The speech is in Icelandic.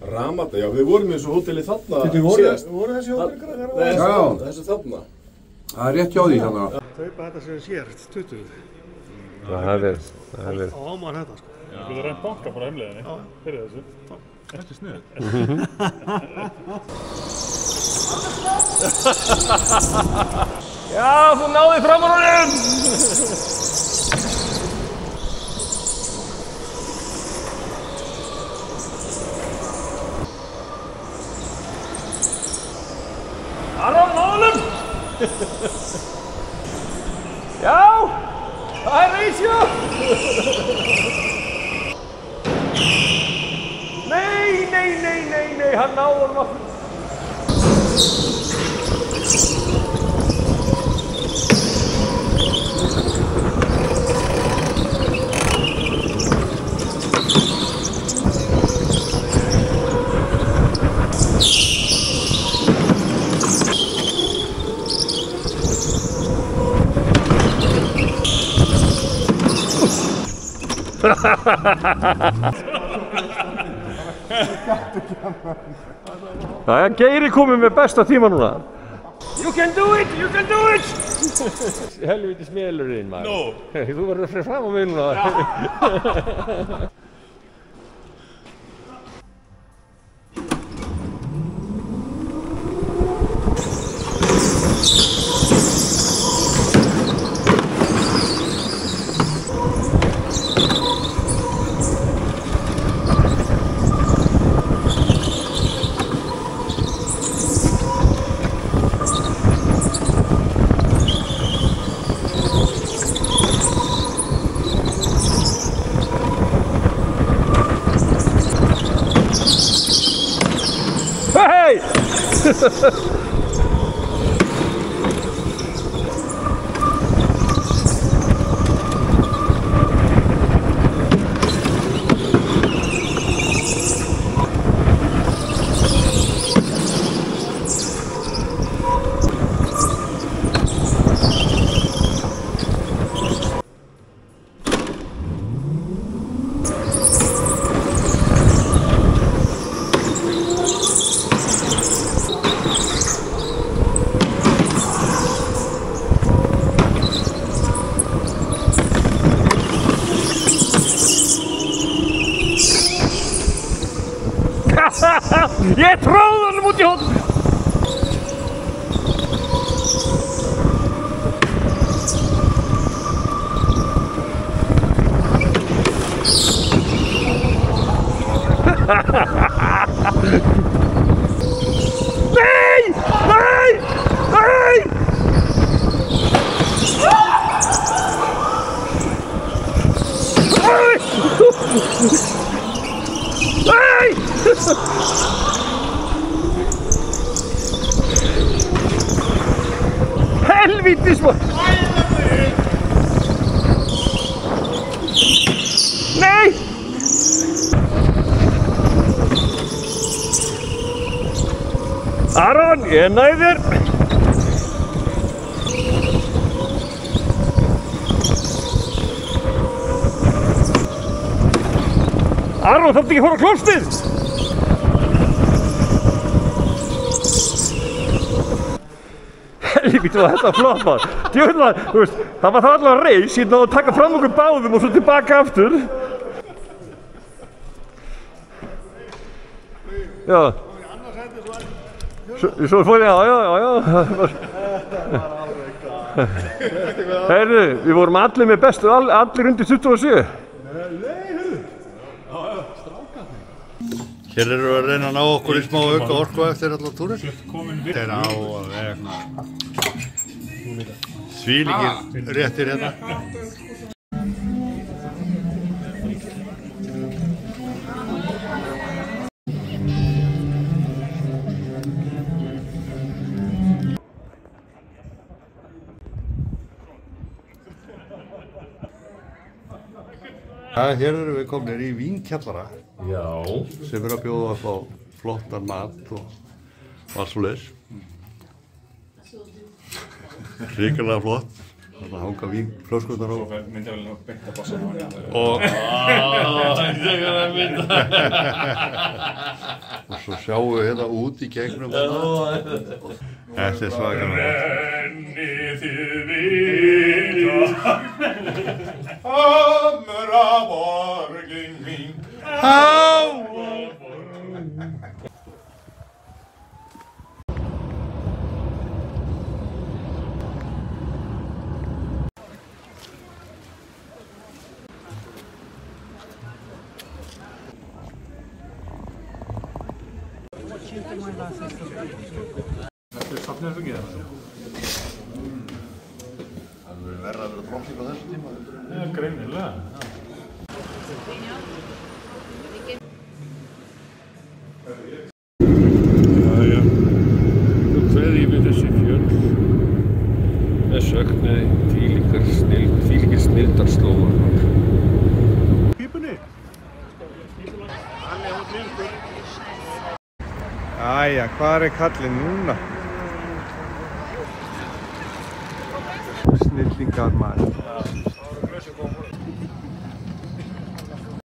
Ramada, já, við vorum í þessu hóteli þarna síðast. Voru þessi hóteli krakkar? Já, þessu þarna. Það rétt hjá því hérna. Kaupa þetta sem sér, 20. Það er verið. Og ámann þetta, sko. Þú getur reynt banka bara heimleiðinni. Fyrir þessu. Þetta er sniðugt. Já, þú náði fram á honum! Aron, málum! Já, það er Reisjó! Nei, hann náði honum aftur. Það er Geiri komið með besta tíma núna. You can do it! Helviti smélurinn maður. No. Þú verður að fyrir fram á mig núna. Hey! Ég tróði honum út í hótt! Nei! Helvítis maður! Nei! Aron, ég næði þér! Aron, þarftu ekki að fara á klostið! Helvíti var þetta flott maður. Djöfull, þú veist, það var það allavega reis, ég náði að taka fram okkur báðum og svo tilbaka aftur. Já. Svo fór ég, já. Heyrðu, við vorum allir með bestu, allir undir 27. Hér eru að reyna að ná okkur í smá auka orku eftir allar túrir. Þetta er á að vegna þvílíkir réttir hérna. Hér eru við komnir í vínkjallara. Já. Sem eru að bjóða upp á flottan mat og allt svoleiðis. Hrikalega flott. Þarna hanga vínflöskurnar á. Myndavélina beint að bossa hann. Og... Svo sjáum við hérna út í gegnum þetta. Þetta er svakalega. Ennið þið vita. Hamra borgin mín. Þetta er safnherbergið hérna. Það verður verið að vera drottning á þessu tíma. Já, greinilega. Jæja, nú kveði ég við þessi fjöll með sögnaði þvílíkir snilldarslóðar. Pípunni! Æja, hvað er kallinn núna? Snillingar maður.